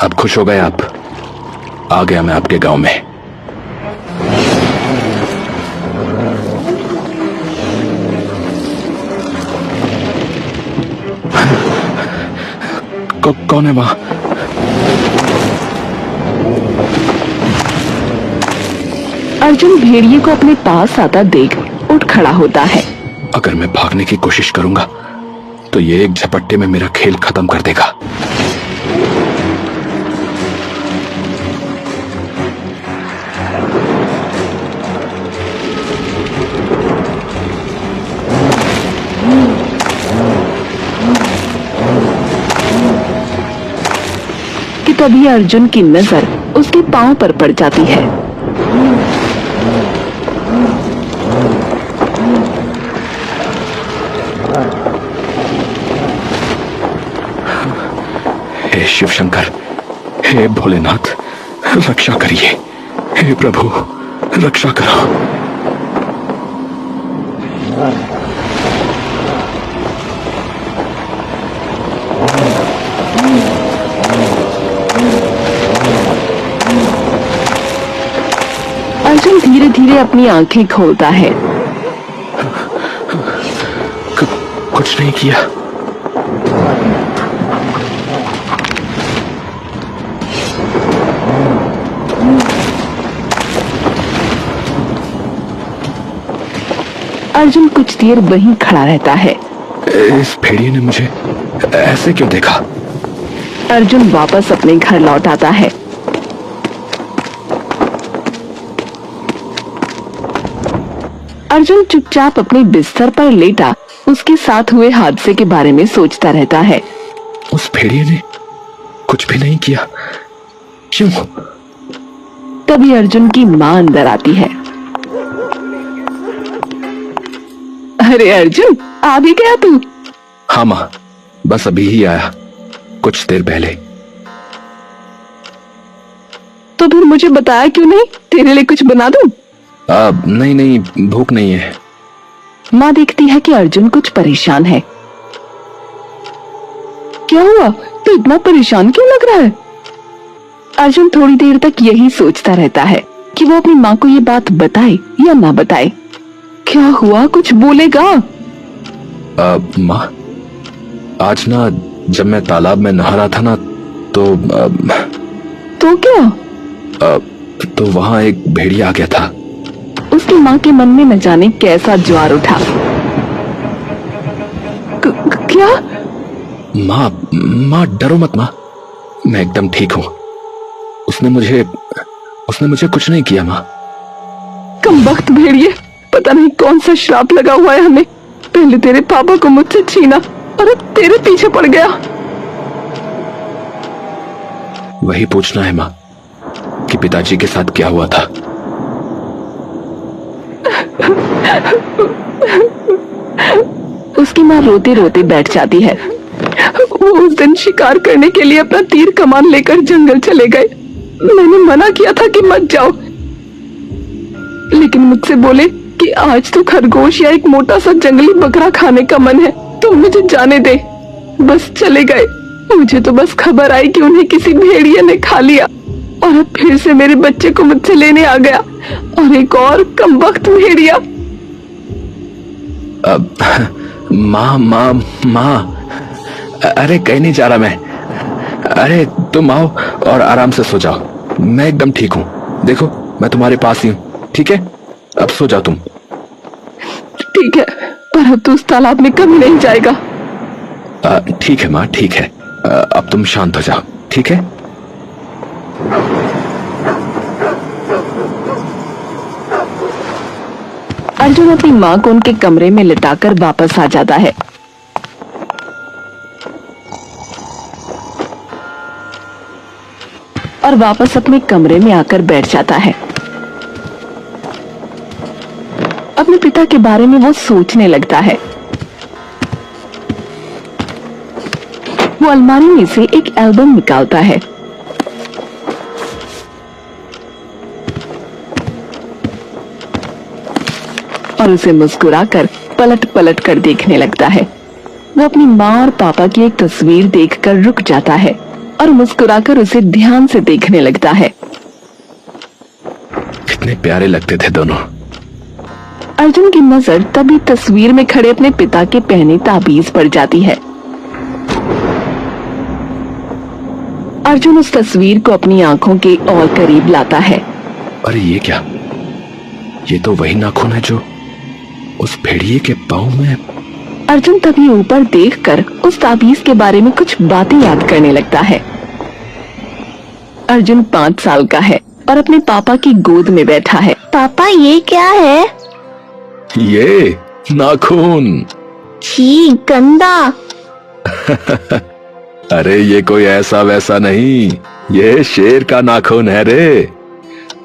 अब खुश हो गए आप? आ गया मैं आपके गांव में। कौन है वहां? अर्जुन भेड़िए को अपने पास आता देख उठ खड़ा होता है। अगर मैं भागने की कोशिश करूंगा तो ये एक झपट्टे में मेरा खेल खत्म कर देगा। कि तभी अर्जुन की नजर उसके पांव पर पड़ जाती है। हे शिव शंकर, हे भोलेनाथ, रक्षा करिए। हे प्रभु, रक्षा करो। अर्जुन धीरे धीरे अपनी आंखें खोलता है। कुछ नहीं किया। अर्जुन कुछ देर वहीं खड़ा रहता है। इस भेड़िए ने मुझे ऐसे क्यों देखा? अर्जुन वापस अपने घर लौट आता है। अर्जुन चुपचाप अपने बिस्तर पर लेटा उसके साथ हुए हादसे के बारे में सोचता रहता है। उस भेड़िए ने कुछ भी नहीं किया, क्यों? तभी अर्जुन की मां अंदर आती है। अरे अर्जुन, आ भी गया तू? हाँ मां, बस अभी ही आया, कुछ देर पहले। तो फिर मुझे बताया क्यों नहीं? तेरे लिए कुछ बना दूं? नहीं, भूख नहीं है। माँ देखती है कि अर्जुन कुछ परेशान है। क्या हुआ? तू इतना परेशान क्यों लग रहा है? अर्जुन थोड़ी देर तक यही सोचता रहता है कि वो अपनी माँ को ये बात बताए या ना बताए। क्या हुआ? कुछ बोलेगा? माँ, आज ना जब मैं तालाब में नहा रहा था ना तो क्या? तो वहाँ एक भेड़िया आ गया था। उसकी माँ के मन में न जाने कैसा ज्वार उठा। क्या? माँ डरो मत माँ, मैं एकदम ठीक हूँ। उसने मुझे कुछ नहीं किया माँ। कमबख्त भेड़िए, पता नहीं कौन सा श्राप लगा हुआ है हमें। पहले तेरे पापा को मुझसे छीना और अब तेरे पीछे पड़ गया। वही पूछना है माँ कि पिताजी के साथ क्या हुआ था। उसकी माँ रोते रोते बैठ जाती है। वो उस दिन शिकार करने के लिए अपना तीर कमान लेकर जंगल चले गए। मैंने मना किया था कि मत जाओ, लेकिन मुझसे बोले कि आज तो खरगोश या एक मोटा सा जंगली बकरा खाने का मन है, तो मुझे जाने दे। बस चले गए। मुझे तो बस खबर आई कि उन्हें किसी भेड़िए ने खा लिया और अब फिर से मेरे बच्चे को मुझसे लेने आ गया, और एक और कमबख्त भेड़िया। माँ, अरे कहीं नहीं जा रहा मैं। अरे तुम आओ और आराम से सो जाओ, मैं एकदम ठीक हूँ। देखो मैं तुम्हारे पास ही हूँ, ठीक है? अब सो जाओ तुम। ठीक है, पर अब तो उस तालाब में कभी नहीं जाएगा। ठीक है माँ, ठीक है। अब तुम शांत हो जाओ, ठीक है? अर्जुन अपनी माँ को उनके कमरे में लिटाकर वापस आ जाता है। और वापस अपने कमरे में आकर बैठ जाता है। अपने पिता के बारे में वो सोचने लगता है। वो अलमारी में से एक एल्बम निकालता है। और उसे मुस्कुराकर पलट पलट कर देखने लगता है। वो अपनी माँ और पापा की एक तस्वीर देखकर रुक जाता है और मुस्कुराकर उसे ध्यान से देखने लगता है। कितने प्यारे लगते थे दोनों। अर्जुन की नजर तभी तस्वीर में खड़े अपने पिता के पहने ताबीज पर जाती है। अर्जुन उस तस्वीर को अपनी आंखों के और करीब लाता है। अरे ये क्या? ये तो वही नाखून है जो उस भेड़िए के पाँव में। अर्जुन तभी ऊपर देखकर उस ताबीज के बारे में कुछ बातें याद करने लगता है। अर्जुन 5 साल का है और अपने पापा की गोद में बैठा है। पापा ये क्या है? ये नाखून। छी गंदा। अरे ये कोई ऐसा वैसा नहीं, ये शेर का नाखून है रे।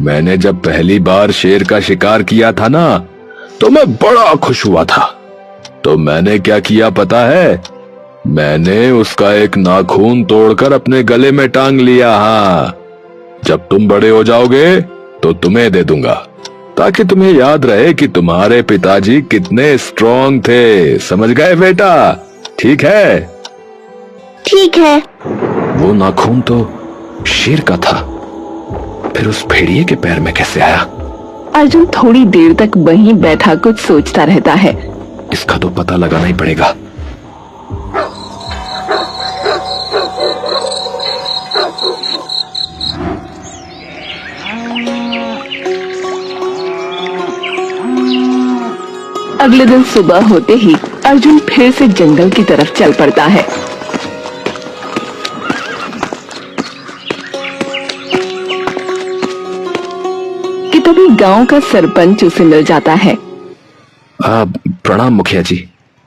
मैंने जब पहली बार शेर का शिकार किया था ना, तो मैं बड़ा खुश हुआ था। तो मैंने क्या किया पता है? मैंने उसका एक नाखून तोड़कर अपने गले में टांग लिया। हाँ, जब तुम बड़े हो जाओगे तो तुम्हें दे दूंगा, ताकि तुम्हें याद रहे कि तुम्हारे पिताजी कितने स्ट्रॉन्ग थे। समझ गए बेटा? ठीक है? ठीक है। वो नाखून तो शेर का था, फिर उस भेड़िए के पैर में कैसे आया? अर्जुन थोड़ी देर तक वहीं बैठा कुछ सोचता रहता है। इसका तो पता लगाना ही पड़ेगा। अगले दिन सुबह होते ही अर्जुन फिर से जंगल की तरफ चल पड़ता है। कि तभी गांव का सरपंच उसे मिल जाता है। प्रणाम मुखिया जी।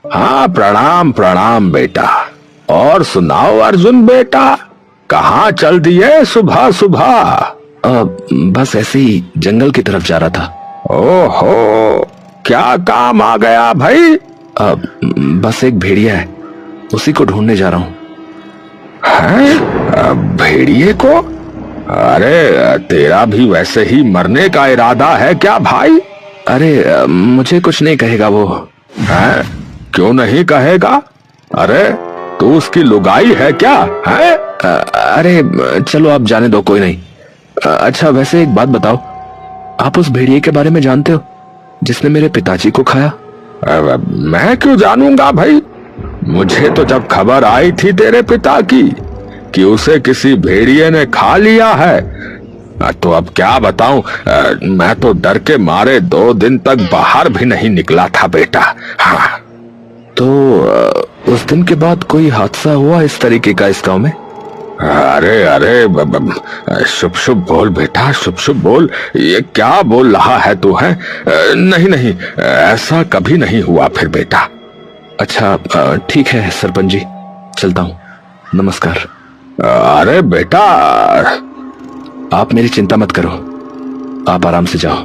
हाँ, प्रणाम प्रणाम बेटा। और सुनाओ अर्जुन बेटा, कहाँ चल दिए सुबह सुबह? बस ऐसे ही जंगल की तरफ जा रहा था। ओहो, क्या काम आ गया भाई? बस एक भेड़िया है, उसी को ढूंढने जा रहा हूँ। हैं? भेड़िए को? अरे तेरा भी वैसे ही मरने का इरादा है क्या भाई? अरे मुझे कुछ नहीं कहेगा वो। हैं? क्यों नहीं कहेगा? अरे तू उसकी लुगाई है क्या? है? अरे चलो आप जाने दो, कोई नहीं। अच्छा वैसे एक बात बताओ, आप उस भेड़िए के बारे में जानते हो जिसने मेरे पिताजी को खाया? मैं क्यों जानूंगा भाई? मुझे तो जब खबर आई थी तेरे पिता की कि उसे किसी भेड़िए ने खा लिया है, तो अब क्या बताऊं, मैं तो डर के मारे 2 दिन तक बाहर भी नहीं निकला था बेटा। हाँ, तो उस दिन के बाद कोई हादसा हुआ इस तरीके का इस गांव में? अरे अरे शुभ शुभ बोल बेटा, शुभ शुभ बोल। ये क्या बोल रहा है तू? है नहीं नहीं, ऐसा कभी नहीं हुआ फिर बेटा। अच्छा ठीक है सरपंच जी, चलता हूँ, नमस्कार। अरे बेटा, आप मेरी चिंता मत करो, आप आराम से जाओ।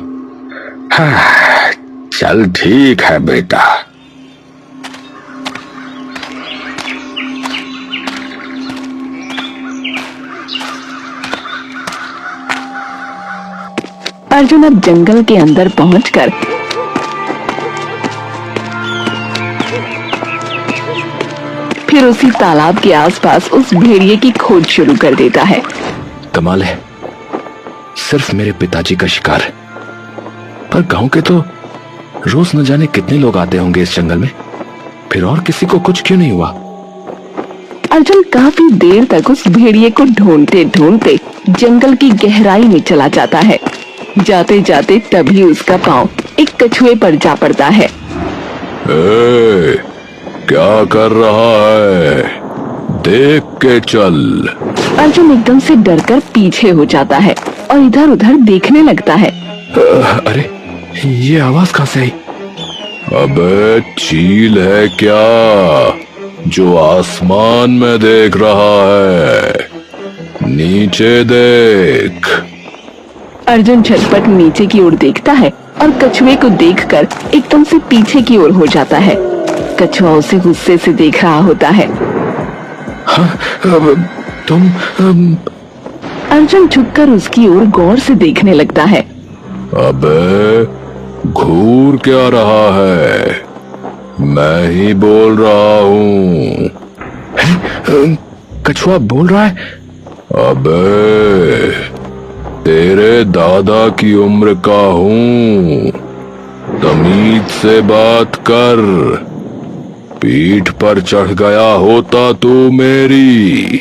हाँ, चल ठीक है बेटा। अर्जुन अब जंगल के अंदर पहुंचकर फिर उसी तालाब के आसपास उस भेड़िए की खोज शुरू कर देता है। कमाल है, सिर्फ मेरे पिताजी का शिकार है, पर गांव के तो रोज न जाने कितने लोग आते होंगे इस जंगल में, फिर और किसी को कुछ क्यों नहीं हुआ? अर्जुन काफी देर तक उस भेड़िए को ढूंढते ढूंढते जंगल की गहराई में चला जाता है। जाते जाते तभी उसका पांव एक कछुए पर जा पड़ता है। क्या कर रहा है? देख के चल। अर्जुन एकदम से डरकर पीछे हो जाता है और इधर उधर देखने लगता है। अरे ये आवाज कहाँ से आई? अबे चील है क्या जो आसमान में देख रहा है? नीचे देख। अर्जुन झटपट नीचे की ओर देखता है और कछुए को देखकर एकदम से पीछे की ओर हो जाता है। कछुआ उसे गुस्से से देख रहा होता है। हाँ, तुम अर्जुन झुककर उसकी ओर गौर से देखने लगता है। अबे घूर क्या रहा है? मैं ही बोल रहा हूँ। कछुआ बोल रहा है? अबे, तेरे दादा की उम्र का हूं, तमीज से बात कर। पीठ पर चढ़ गया होता तू मेरी।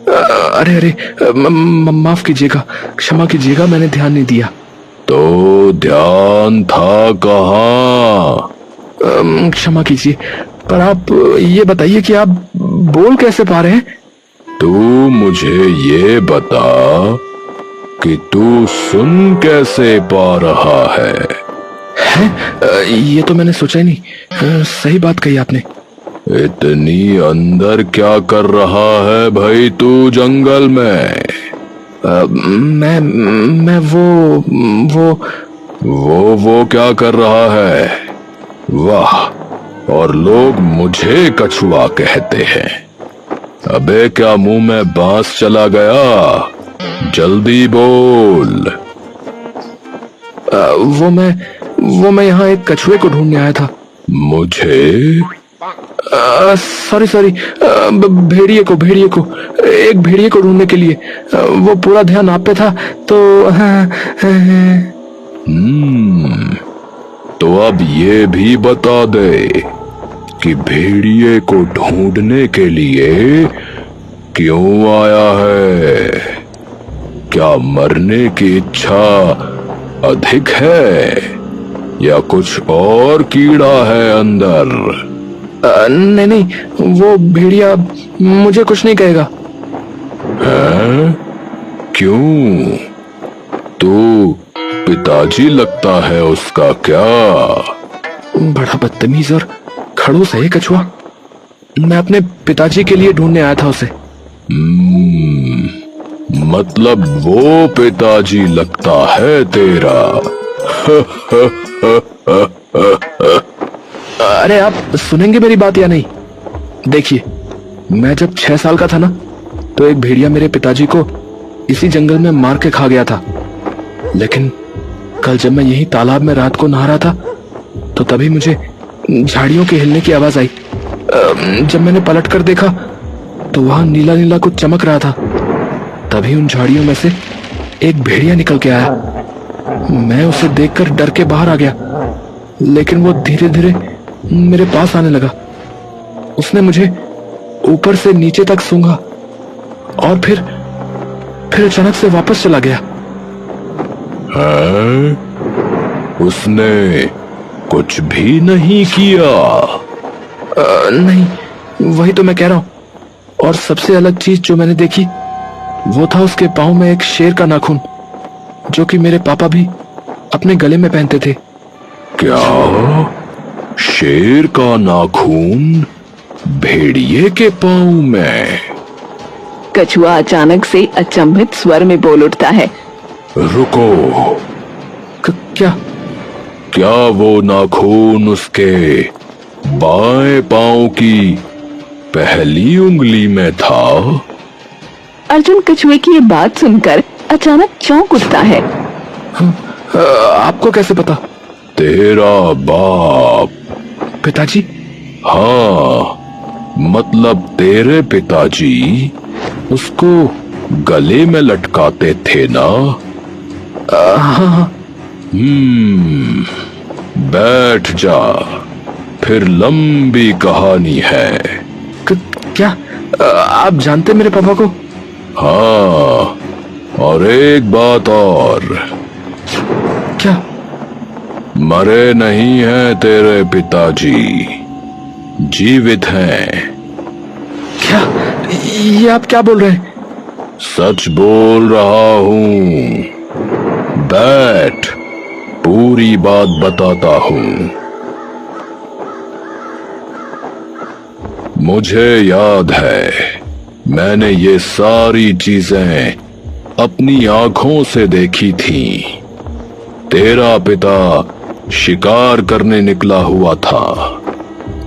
अरे अरे, माफ कीजिएगा, क्षमा कीजिएगा, मैंने ध्यान नहीं दिया। तो ध्यान था कहाँ? क्षमा कीजिए, पर आप ये बताइए कि आप बोल कैसे पा रहे हैं? तू मुझे ये बता कि तू सुन कैसे पा रहा है? ये तो मैंने सोचा ही नहीं। सही बात कही आपने। इतनी अंदर क्या कर रहा है भाई तू जंगल में? मैं वो क्या कर रहा है? वाह, और लोग मुझे कछुआ कहते हैं। अबे, क्या मुंह में बांस चला गया? जल्दी बोल। वो मैं यहाँ एक कछुए को ढूंढने आया था। मुझे? सॉरी, भेड़िए को एक भेड़िए को ढूंढने के लिए। वो पूरा ध्यान आप पे था तो तो अब ये भी बता दे कि भेड़िए को ढूंढने के लिए क्यों आया है? क्या मरने की इच्छा अधिक है या कुछ और कीड़ा है अंदर? नहीं, वो भेड़िया मुझे कुछ नहीं कहेगा। हैं? क्यों? तू पिताजी लगता है उसका क्या? बड़ा बदतमीज और खड़ूस है ये कछुआ। मैं अपने पिताजी के लिए ढूंढने आया था उसे। मतलब वो पिताजी लगता है तेरा? अरे, आप सुनेंगे मेरी बात या नहीं? देखिए, मैं जब 6 साल का था ना, तो एक भेड़िया मेरे पिताजी को इसी जंगल में मार के खा गया था। लेकिन कल जब मैं यही तालाब में रात को नहा रहा था, तो तभी मुझे झाड़ियों के हिलने की आवाज आई। जब मैंने पलट कर देखा तो वहां नीला नीला कुछ चमक रहा था। तभी उन झाड़ियों में से एक भेड़िया निकल के आया। मैं उसे देखकर डर के बाहर आ गया, लेकिन वो धीरे धीरे मेरे पास आने लगा। उसने मुझे ऊपर से नीचे तक सूंघा और फिर अचानक से वापस चला गया। हैं? उसने कुछ भी नहीं किया? नहीं, वही तो मैं कह रहा हूं। और सबसे अलग चीज जो मैंने देखी वो था उसके पांव में एक शेर का नाखून, जो कि मेरे पापा भी अपने गले में पहनते थे। क्या? शेर का नाखून भेड़िए के पांव में? कछुआ अचानक से अचंभित स्वर में बोल उठता है। रुको, क्या वो नाखून उसके बाएं पांव की पहली उंगली में था? अर्जुन कछुए की ये बात सुनकर अचानक चौंक उठता है। आपको कैसे पता? तेरा बाप। पिताजी? हाँ, मतलब तेरे पिताजी उसको गले में लटकाते थे ना? हाँ। बैठ जा, फिर लंबी कहानी है। क्या आप जानते मेरे पापा को? हाँ, और एक बात और। क्या? मरे नहीं हैं तेरे पिताजी, जीवित हैं। क्या? ये आप क्या बोल रहे हैं? सच बोल रहा हूं। बैठ, पूरी बात बताता हूं। मुझे याद है, मैंने ये सारी चीजें अपनी आंखों से देखी थी। तेरा पिता शिकार करने निकला हुआ था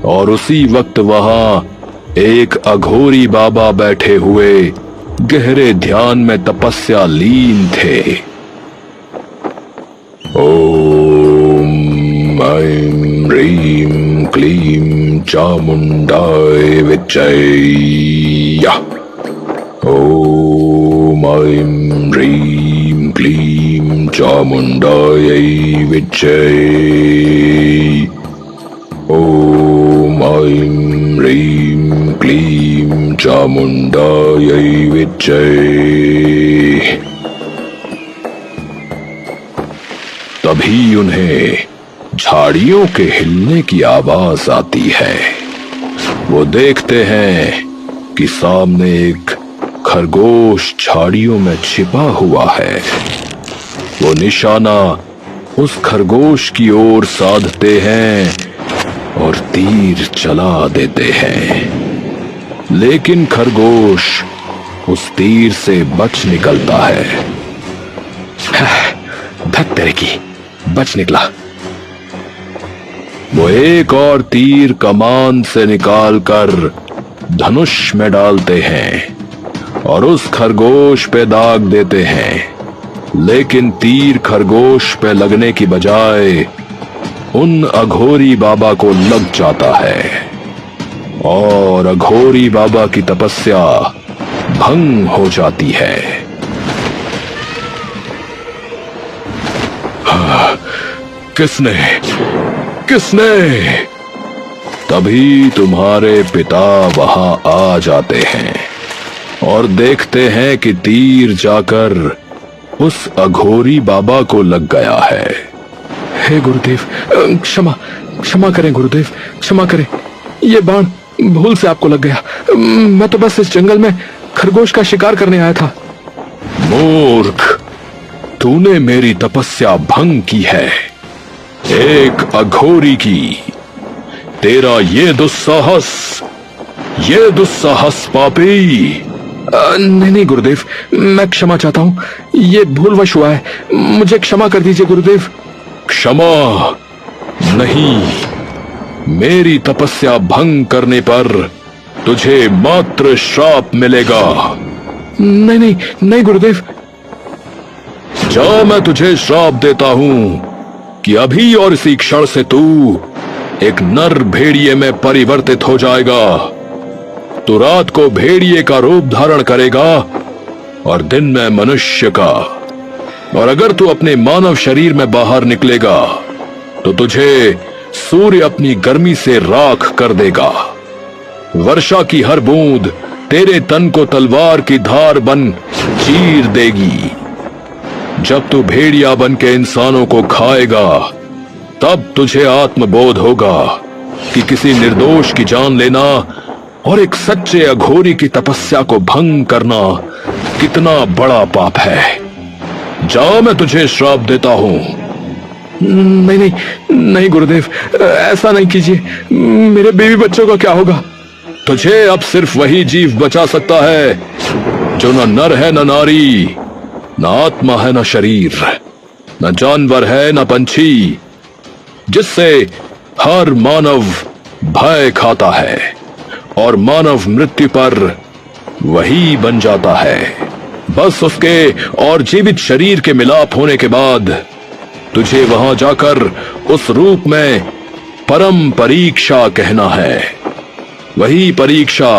और उसी वक्त वहां एक अघोरी बाबा बैठे हुए गहरे ध्यान में तपस्या लीन थे। ओम ऐं ह्रीं क्लीं चामुंडाय विच्चै। ओम ऐं ह्रीं क्लीं चामुण्डायै विच्चे। ॐ ऐं ह्रीं क्लीं चामुण्डायै विच्चे। तभी उन्हें झाड़ियों के हिलने की आवाज आती है। वो देखते हैं कि सामने एक खरगोश झाड़ियों में छिपा हुआ है। वो निशाना उस खरगोश की ओर साधते हैं और तीर चला देते हैं, लेकिन खरगोश उस तीर से बच निकलता है। धत तेरे की, बच निकला। वो एक और तीर कमान से निकालकर धनुष में डालते हैं और उस खरगोश पे दाग देते हैं, लेकिन तीर खरगोश पे लगने की बजाय उन अघोरी बाबा को लग जाता है और अघोरी बाबा की तपस्या भंग हो जाती है। किसने तभी तुम्हारे पिता वहां आ जाते हैं और देखते हैं कि तीर जाकर उस अघोरी बाबा को लग गया है। हे गुरुदेव, क्षमा करें गुरुदेव, क्षमा करें। ये बाण भूल से आपको लग गया। मैं तो बस इस जंगल में खरगोश का शिकार करने आया था। मूर्ख, तूने मेरी तपस्या भंग की है, एक अघोरी की। तेरा ये दुस्साहस पापी। नहीं गुरुदेव, मैं क्षमा चाहता हूँ, ये भूलवश हुआ है, मुझे क्षमा कर दीजिए गुरुदेव। क्षमा नहीं, मेरी तपस्या भंग करने पर तुझे मात्र श्राप मिलेगा। नहीं गुरुदेव। जा, मैं तुझे श्राप देता हूं कि अभी और इसी क्षण से तू एक नर भेड़िए में परिवर्तित हो जाएगा। तू रात को भेड़िए का रूप धारण करेगा और दिन में मनुष्य का। और अगर तू अपने मानव शरीर में बाहर निकलेगा तो तुझे सूर्य अपनी गर्मी से राख कर देगा। वर्षा की हर बूंद तेरे तन को तलवार की धार बन चीर देगी। जब तू भेड़िया बन के इंसानों को खाएगा तब तुझे आत्मबोध होगा कि किसी निर्दोष की जान लेना और एक सच्चे अघोरी की तपस्या को भंग करना कितना बड़ा पाप है। जा, मैं तुझे श्राप देता हूं। नहीं गुरुदेव, ऐसा नहीं कीजिए। मेरे बीवी बच्चों का क्या होगा? तुझे अब सिर्फ वही जीव बचा सकता है जो न नर है न नारी, न आत्मा है न शरीर, न जानवर है न पंछी, जिससे हर मानव भय खाता है और मानव मृत्यु पर वही बन जाता है। बस उसके और जीवित शरीर के मिलाप होने के बाद तुझे वहां जाकर उस रूप में परम परीक्षा कहना है। वही परीक्षा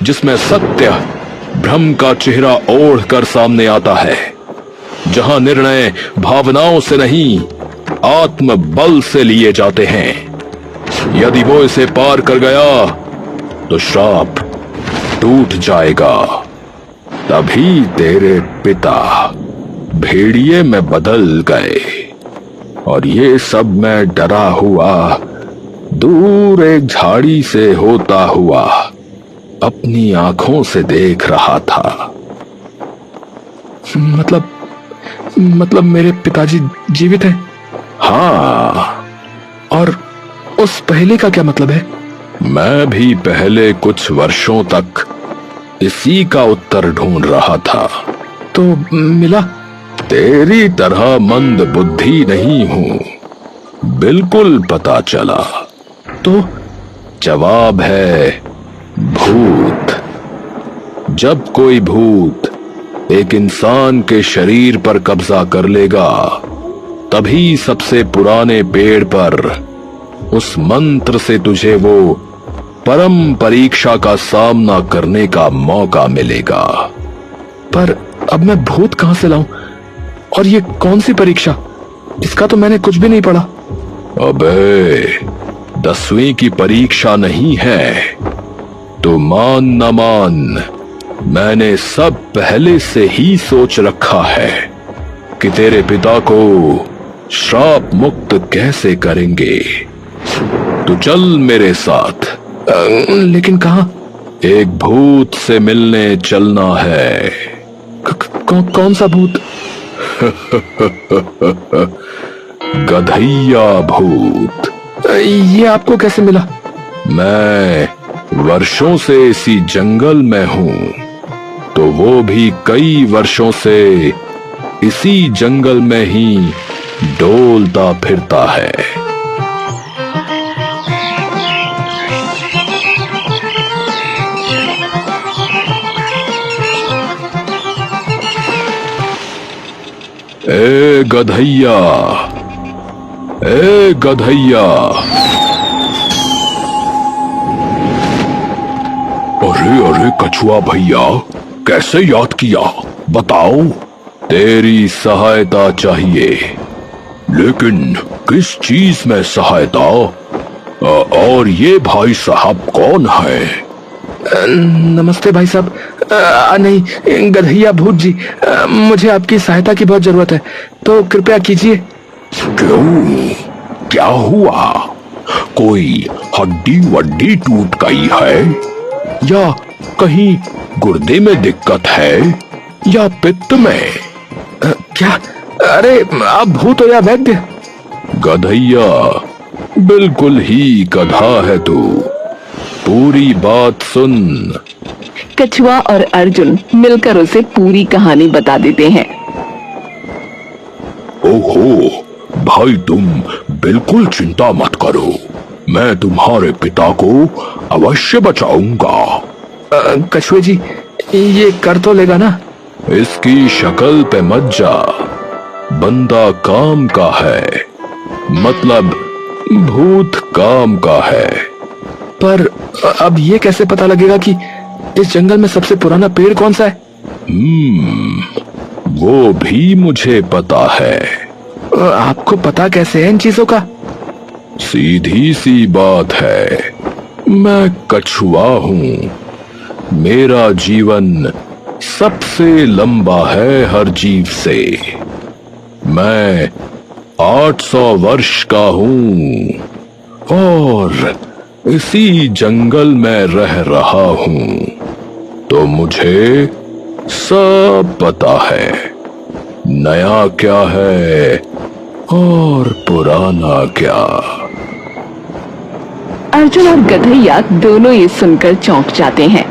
जिसमें सत्य भ्रम का चेहरा ओढ़ कर सामने आता है, जहां निर्णय भावनाओं से नहीं आत्म बल से लिए जाते हैं। यदि वो इसे पार कर गया तो श्राप टूट जाएगा। तभी तेरे पिता भेड़िए में बदल गए और ये सब मैं डरा हुआ दूर एक झाड़ी से होता हुआ अपनी आंखों से देख रहा था। मतलब मेरे पिताजी जीवित हैं? हाँ। और उस पहले का क्या मतलब है? मैं भी पहले कुछ वर्षों तक इसी का उत्तर ढूंढ रहा था। तो मिला? तेरी तरह मंद बुद्धि नहीं हूं, बिल्कुल पता चला। तो जवाब है भूत। जब कोई भूत एक इंसान के शरीर पर कब्जा कर लेगा तभी सबसे पुराने पेड़ पर उस मंत्र से तुझे वो परम परीक्षा का सामना करने का मौका मिलेगा। पर अब मैं भूत कहां से लाऊं? और ये कौन सी परीक्षा? इसका तो मैंने कुछ भी नहीं पढ़ा। अबे 10वीं की परीक्षा नहीं है, तो मान न मान, मैंने सब पहले से ही सोच रखा है कि तेरे पिता को श्राप मुक्त कैसे करेंगे। तो चल मेरे साथ। लेकिन कहां? एक भूत से मिलने चलना है। कौन सा भूत? गधैया भूत। ये आपको कैसे मिला? मैं वर्षों से इसी जंगल में हूं, तो वो भी कई वर्षों से इसी जंगल में ही डोलता फिरता है। ए गधैया, ए गधैया। अरे अरे कछुआ भैया, कैसे याद किया बताओ? तेरी सहायता चाहिए। लेकिन किस चीज में सहायता? और ये भाई साहब कौन है? नमस्ते भाई साहब। नहीं, गधैया भूत जी, मुझे आपकी सहायता की बहुत जरूरत है, तो कृपया कीजिए। क्यों, क्या हुआ? कोई हड्डी वड्डी टूट गई है, या कहीं गुर्दे में दिक्कत है, या पित्त में? क्या? अरे आप भूत हो या वैद्य? गधैया, बिल्कुल ही गधा है तू। पूरी बात सुन। कछुआ और अर्जुन मिलकर उसे पूरी कहानी बता देते हैं। ओहो भाई, तुम बिल्कुल चिंता मत करो, मैं तुम्हारे पिता को अवश्य बचाऊंगा। कछुए जी, ये कर तो लेगा ना? इसकी शक्ल पे मत जा, बंदा काम का है, मतलब भूत काम का है। पर अब ये कैसे पता लगेगा कि इस जंगल में सबसे पुराना पेड़ कौन सा है? वो भी मुझे पता है। आपको पता कैसे है इन चीजों का? सीधी सी बात है, मैं कछुआ हूँ। मेरा जीवन सबसे लंबा है हर जीव से। मैं 800 वर्ष का हूँ और इसी जंगल में रह रहा हूँ, तो मुझे सब पता है, नया क्या है और पुराना क्या। अर्जुन और गधैया दोनों ये सुनकर चौंक जाते हैं।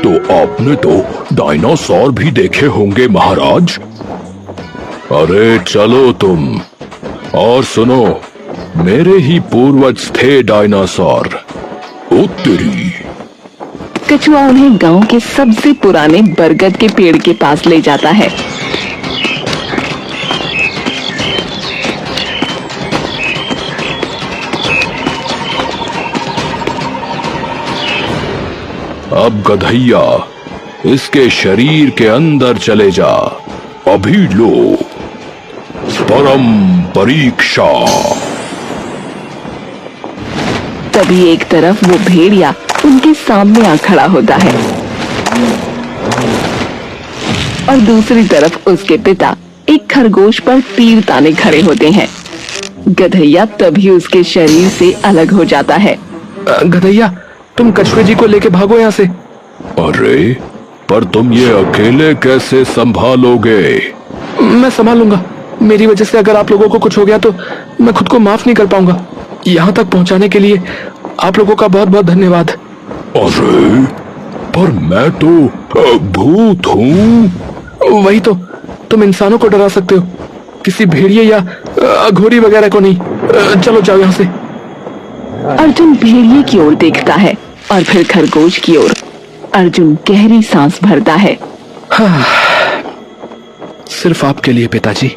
तो आपने तो डायनासोर भी देखे होंगे महाराज। अरे चलो तुम, और सुनो, मेरे ही पूर्वज थे डायनासोर। ओ तेरी। कछुआ उन्हें गांव के सबसे पुराने बरगद के पेड़ के पास ले जाता है। अब गधैया, इसके शरीर के अंदर चले जा, अभी लो परम परीक्षा। तभी एक तरफ वो भेड़िया उनके सामने आ खड़ा होता है और दूसरी तरफ उसके पिता एक खरगोश पर तीर ताने खड़े होते हैं। गधैया तभी उसके शरीर से अलग हो जाता है। गधैया, तुम कछुए जी को लेके भागो यहाँ से। अरे पर तुम ये अकेले कैसे संभालोगे? मैं संभालूंगा। मेरी वजह से अगर आप लोगों को कुछ हो गया तो मैं खुद को माफ नहीं कर पाऊंगा। यहाँ तक पहुँचाने के लिए आप लोगों का बहुत बहुत धन्यवाद। अरे पर मैं तो भूत हूँ। वही तो, तुम इंसानों को डरा सकते हो, किसी भेड़िए या अघोरी वगैरह को नहीं। चलो जाओ यहाँ से। अर्जुन भेड़िए की ओर देखता है और फिर खरगोश की ओर। अर्जुन गहरी सांस भरता है। हाँ, सिर्फ आपके लिए पिताजी।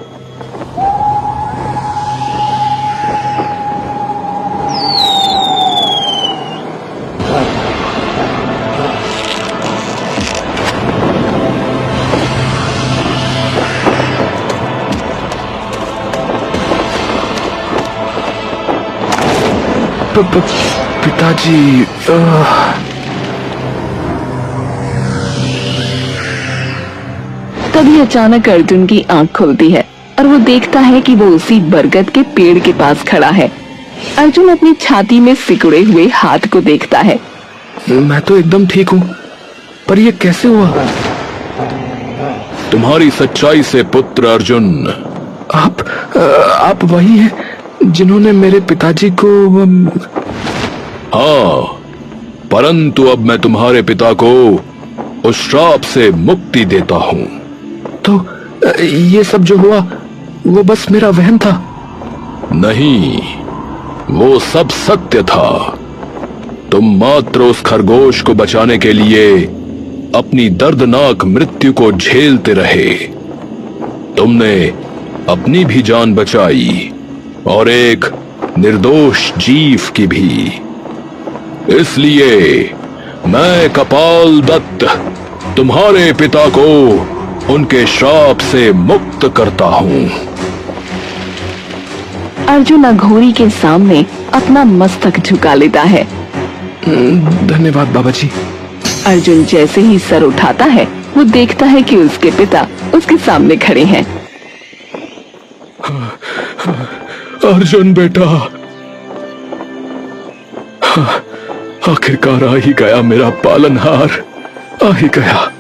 पिताजी तभी अचानक अर्जुन की आंख खुलती है और वो देखता है कि वो उसी बरगद के पेड़ के पास खड़ा है। अर्जुन अपनी छाती में सिकुड़े हुए हाथ को देखता है। मैं तो एकदम ठीक हूँ, पर ये कैसे हुआ? तुम्हारी सच्चाई से पुत्र अर्जुन। आप वही हैं जिन्होंने मेरे पिताजी को हाँ, परंतु अब मैं तुम्हारे पिता को उस श्राप से मुक्ति देता हूँ। तो ये सब जो हुआ वो बस मेरा वहम था? नहीं, वो सब सत्य था। तुम मात्र उस खरगोश को बचाने के लिए अपनी दर्दनाक मृत्यु को झेलते रहे। तुमने अपनी भी जान बचाई और एक निर्दोष जीव की भी। इसलिए मैं कपाल दत्त तुम्हारे पिता को उनके श्राप से मुक्त करता हूं। अर्जुन अघोरी के सामने अपना मस्तक झुका लेता है। धन्यवाद बाबा जी। अर्जुन जैसे ही सर उठाता है वो देखता है कि उसके पिता उसके सामने खड़े हैं। अर्जुन बेटा, आखिरकार आ ही गया मेरा पालनहार, आ ही गया।